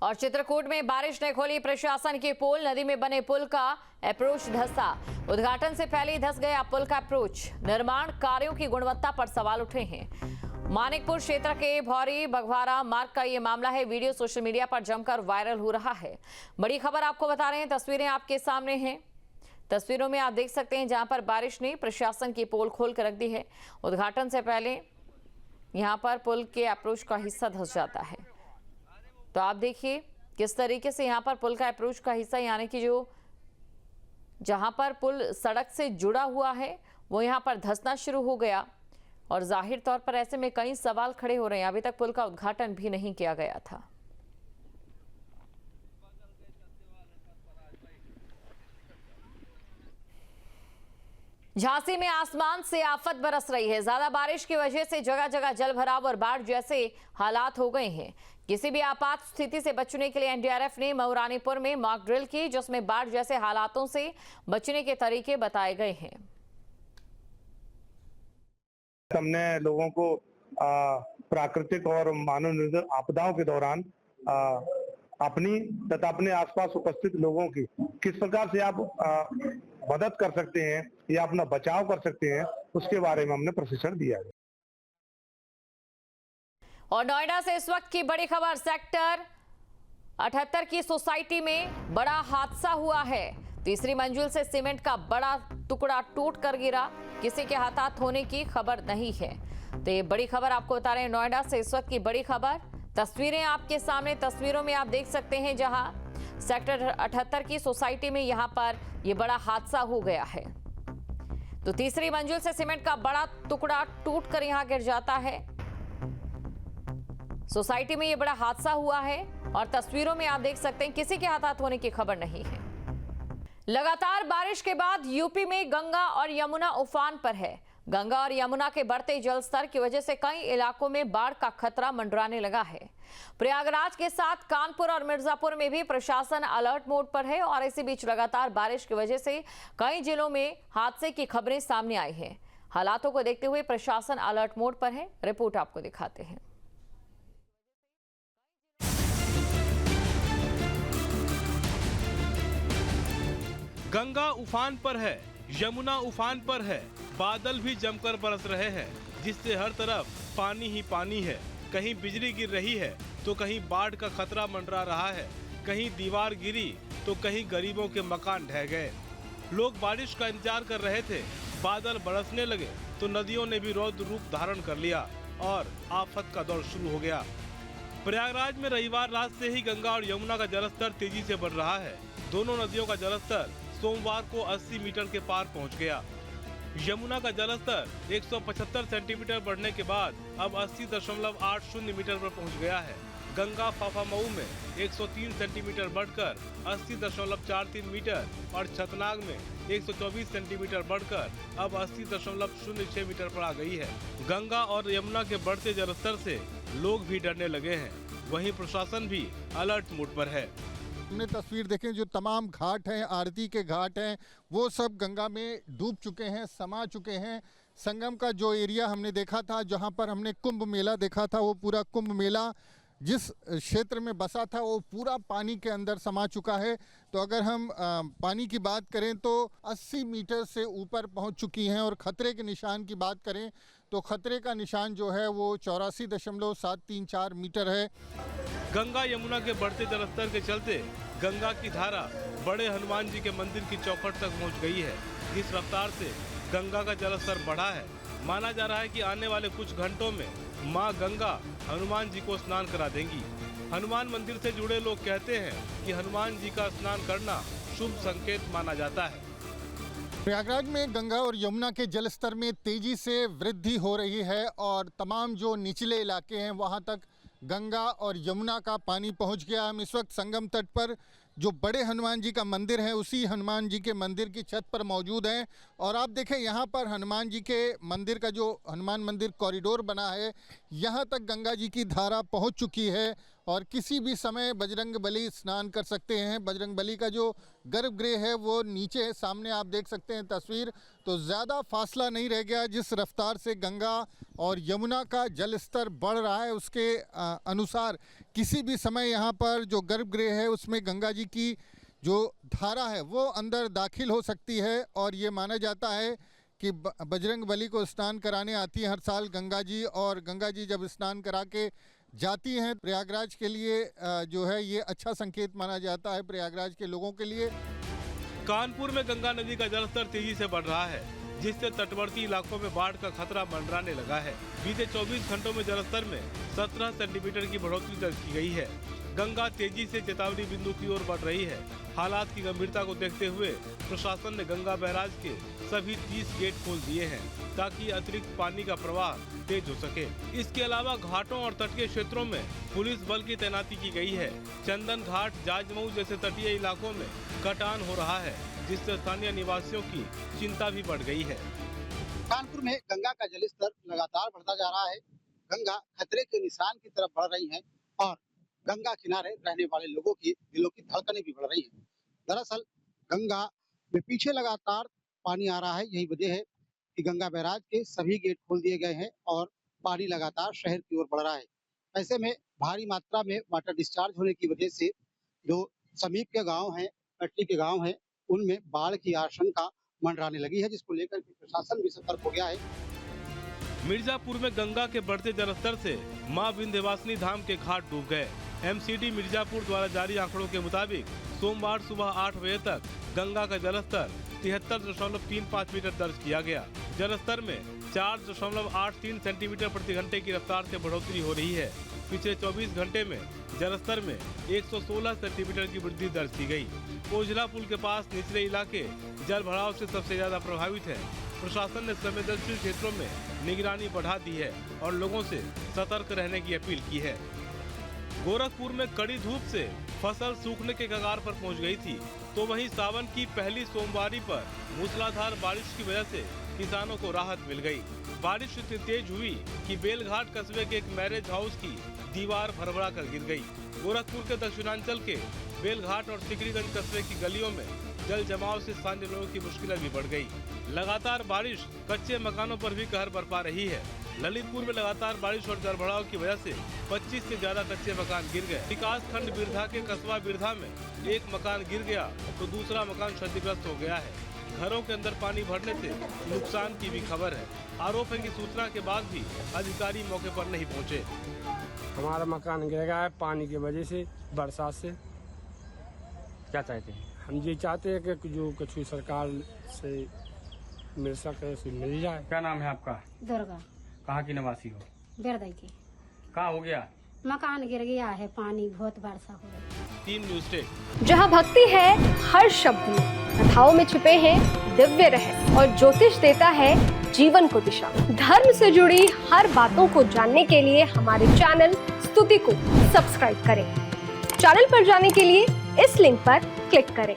और चित्रकूट में बारिश ने खोली प्रशासन की पोल। नदी में बने पुल का अप्रोच धंसा। उद्घाटन से पहले ही धंस गया पुल का अप्रोच। निर्माण कार्यों की गुणवत्ता पर सवाल उठे हैं। मानिकपुर क्षेत्र के भौरी बघवारा मार्ग का ये मामला है। वीडियो सोशल मीडिया पर जमकर वायरल हो रहा है। बड़ी खबर आपको बता रहे हैं, तस्वीरें आपके सामने हैं। तस्वीरों में आप देख सकते हैं जहां पर बारिश ने प्रशासन की पोल खोल कर रख दी है। उद्घाटन से पहले यहां पर पुल के अप्रोच का हिस्सा धंस जाता है। तो आप देखिए किस तरीके से यहां पर पुल का अप्रोच का हिस्सा, यानी कि जो जहां पर पुल सड़क से जुड़ा हुआ है वो यहां पर धंसना शुरू हो गया। और जाहिर तौर पर ऐसे में कई सवाल खड़े हो रहे हैं। अभी तक पुल का उद्घाटन भी नहीं किया गया था। झांसी में आसमान से आफत बरस रही है। ज्यादा बारिश की वजह से जगह जगह जल भराव और बाढ़ जैसे हालात हो गए हैं। किसी भी आपात स्थिति से बचने के लिए एनडीआरएफ ने मऊरानीपुर में मॉक ड्रिल की, जिसमें बाढ़ जैसे हालातों से बचने के तरीके बताए गए हैं। हमने लोगों को प्राकृतिक और मानव निर्मित आपदाओं के दौरान अपनी तथा अपने आसपास उपस्थित लोगों की किस प्रकार से आप मदद कर सकते हैं या अपना बचाव कर सकते हैं, उसके बारे में हमने प्रशिक्षण दिया है। और नोएडा से इस वक्त की बड़ी खबर, सेक्टर 78 की सोसाइटी में बड़ा हादसा हुआ है। तीसरी मंजिल से सीमेंट का बड़ा टुकड़ा टूट कर गिरा। किसी के हताहत होने की खबर नहीं है। तो ये बड़ी खबर आपको बता रहे हैं, नोएडा से इस वक्त की बड़ी खबर। तस्वीरें आपके सामने, तस्वीरों में आप देख सकते हैं जहां सेक्टर 78 की सोसाइटी में यहां पर यह बड़ा हादसा हो गया है। तो तीसरी मंजिल से सीमेंट का बड़ा टुकड़ा टूट कर यहां गिर जाता है। सोसाइटी में यह बड़ा हादसा हुआ है और तस्वीरों में आप देख सकते हैं किसी के हताहत होने की खबर नहीं है। लगातार बारिश के बाद यूपी में गंगा और यमुना उफान पर है। गंगा और यमुना के बढ़ते जलस्तर की वजह से कई इलाकों में बाढ़ का खतरा मंडराने लगा है। प्रयागराज के साथ कानपुर और मिर्जापुर में भी प्रशासन अलर्ट मोड पर है। और इसी बीच लगातार बारिश की वजह से कई जिलों में हादसे की खबरें सामने आई हैं। हालातों को देखते हुए प्रशासन अलर्ट मोड पर है। रिपोर्ट आपको दिखाते हैं। गंगा उफान पर है, यमुना उफान पर है। बादल भी जमकर बरस रहे हैं, जिससे हर तरफ पानी ही पानी है। कहीं बिजली गिर रही है तो कहीं बाढ़ का खतरा मंडरा रहा है। कहीं दीवार गिरी तो कहीं गरीबों के मकान ढह गए। लोग बारिश का इंतजार कर रहे थे। बादल बरसने लगे तो नदियों ने भी रौद्र रूप धारण कर लिया और आफत का दौर शुरू हो गया। प्रयागराज में रविवार रात से ही गंगा और यमुना का जलस्तर तेजी से बढ़ रहा है। दोनों नदियों का जलस्तर सोमवार को 80 मीटर के पार पहुंच गया। यमुना का जलस्तर 175 सेंटीमीटर बढ़ने के बाद अब 80.80 मीटर पर पहुंच गया है। गंगा फाफामऊ में 103 सेंटीमीटर बढ़कर 80.43 मीटर और छतनाग में 124 सेंटीमीटर बढ़कर अब 80.06 मीटर पर आ गई है। गंगा और यमुना के बढ़ते जलस्तर से लोग भी डरने लगे हैं। वहीं प्रशासन भी अलर्ट मोड पर है। हमने तस्वीर देखें, जो तमाम घाट हैं, आरती के घाट हैं, वो सब गंगा में डूब चुके हैं, समा चुके हैं। संगम का जो एरिया हमने देखा था, जहां पर हमने कुंभ मेला देखा था, वो पूरा कुंभ मेला जिस क्षेत्र में बसा था वो पूरा पानी के अंदर समा चुका है। तो अगर हम पानी की बात करें तो 80 मीटर से ऊपर पहुंच चुकी हैं। और खतरे के निशान की बात करें तो खतरे का निशान जो है वो 84.734 मीटर है। गंगा यमुना के बढ़ते जलस्तर के चलते गंगा की धारा बड़े हनुमान जी के मंदिर की चौखट तक पहुंच गई है। इस रफ्तार से गंगा का जलस्तर बढ़ा है। माना जा रहा है कि आने वाले कुछ घंटों में मां गंगा हनुमान जी को स्नान करा देंगी। हनुमान मंदिर से जुड़े लोग कहते हैं कि हनुमान जी का स्नान करना शुभ संकेत माना जाता है। प्रयागराज में गंगा और यमुना के जलस्तर में तेजी से वृद्धि हो रही है और तमाम जो निचले इलाके हैं वहां तक गंगा और यमुना का पानी पहुंच गया। हम इस वक्त संगम तट पर जो बड़े हनुमान जी का मंदिर है, उसी हनुमान जी के मंदिर की छत पर मौजूद हैं। और आप देखें यहाँ पर हनुमान जी के मंदिर का जो हनुमान मंदिर कॉरिडोर बना है, यहाँ तक गंगा जी की धारा पहुँच चुकी है और किसी भी समय बजरंग बली स्नान कर सकते हैं। बजरंग बली का जो गर्भगृह है वो नीचे है, सामने आप देख सकते हैं तस्वीर। तो ज़्यादा फासला नहीं रह गया। जिस रफ्तार से गंगा और यमुना का जल स्तर बढ़ रहा है उसके अनुसार किसी भी समय यहाँ पर जो गर्भगृह है उसमें गंगा जी की जो धारा है वो अंदर दाखिल हो सकती है। और ये माना जाता है कि बजरंग बली को स्नान कराने आती है हर साल गंगा जी, और गंगा जी जब स्नान करा के जाती हैं प्रयागराज के लिए जो है ये अच्छा संकेत माना जाता है प्रयागराज के लोगों के लिए। कानपुर में गंगा नदी का जलस्तर तेजी से बढ़ रहा है, जिससे तटवर्ती इलाकों में बाढ़ का खतरा मंडराने लगा है। बीते 24 घंटों में जलस्तर में 17 सेंटीमीटर की बढ़ोतरी दर्ज की गई है। गंगा तेजी से चेतावनी बिंदु की ओर बढ़ रही है। हालात की गंभीरता को देखते हुए प्रशासन ने गंगा बैराज के सभी 30 गेट खोल दिए हैं, ताकि अतिरिक्त पानी का प्रवाह तेज हो सके। इसके अलावा घाटों और तटीय क्षेत्रों में पुलिस बल की तैनाती की गई है। चंदन घाट, जाजमऊ जैसे तटीय इलाकों में कटान हो रहा है, जिससे स्थानीय निवासियों की चिंता भी बढ़ गई है। कानपुर में गंगा का जलस्तर लगातार बढ़ता जा रहा है। गंगा खतरे के निशान की तरफ बढ़ रही है और गंगा किनारे रहने वाले लोगों की दिलों की धड़कनें भी बढ़ रही हैं। दरअसल गंगा में पीछे लगातार पानी आ रहा है। यही वजह है कि गंगा बैराज के सभी गेट खोल दिए गए हैं और पानी लगातार शहर की ओर बढ़ रहा है। ऐसे में भारी मात्रा में वाटर डिस्चार्ज होने की वजह से जो समीप के गांव हैं, पट्टी के गांव हैं, उनमें बाढ़ की आशंका मंडराने लगी है, जिसको लेकर के प्रशासन भी सतर्क हो गया है। मिर्जापुर में गंगा के बढ़ते जलस्तर से मां विंध्यवासिनी धाम के घाट डूब गए। एमसीडी मिर्जापुर द्वारा जारी आंकड़ों के मुताबिक सोमवार सुबह 8 बजे तक गंगा का जलस्तर 73.35 मीटर दर्ज किया गया। जलस्तर में 4.83 सेंटीमीटर प्रति घंटे की रफ्तार से बढ़ोतरी हो रही है। पिछले 24 घंटे में जलस्तर में 116 सेंटीमीटर की वृद्धि दर्ज की गई। ओझला पुल के पास निचले इलाके जल भराव से सबसे ज्यादा प्रभावित है। प्रशासन ने संवेदनशील क्षेत्रों में निगरानी बढ़ा दी है और लोगों से सतर्क रहने की अपील की है। गोरखपुर में कड़ी धूप से फसल सूखने के कगार पर पहुंच गई थी, तो वहीं सावन की पहली सोमवारी पर मूसलाधार बारिश की वजह से किसानों को राहत मिल गई। बारिश इतनी तेज हुई कि बेलघाट कस्बे के एक मैरिज हाउस की दीवार भरभरा कर गिर गई। गोरखपुर के दक्षिणांचल के बेलघाट और सिकरीगंज कस्बे की गलियों में जल जमाव से स्थानीय लोगों की मुश्किलें भी बढ़ गई। लगातार बारिश कच्चे मकानों पर भी कहर बरपा रही है। ललितपुर में लगातार बारिश और जलभराव की वजह से 25 से ज्यादा कच्चे मकान गिर गए। विकास खंड बिरधा के कस्बा बिरधा में एक मकान गिर गया तो दूसरा मकान क्षतिग्रस्त हो गया है। घरों के अंदर पानी भरने से नुकसान की भी खबर है। आरोप है कि सूचना के बाद भी अधिकारी मौके पर नहीं पहुंचे। हमारा मकान गिर गया है पानी की वजह से, बरसात से। क्या चाहते हैं? हम ये चाहते हैं कि जो कुछ सरकार से मिल सके से मिल जाए। क्या नाम है आपका? दुर्गा। कहाँ की निवासी हो? बेरदई की। कहाँ हो गया? मकान गिर गया है, पानी बहुत वर्षा हो रही। 3 न्यूज़ स्टेट। जहाँ भक्ति है हर शब्द में, कथाओं में छुपे हैं दिव्य रहस्य और ज्योतिष देता है जीवन को दिशा। धर्म से जुड़ी हर बातों को जानने के लिए हमारे चैनल स्तुति को सब्सक्राइब करें। चैनल पर जाने के लिए इस लिंक पर क्लिक करें।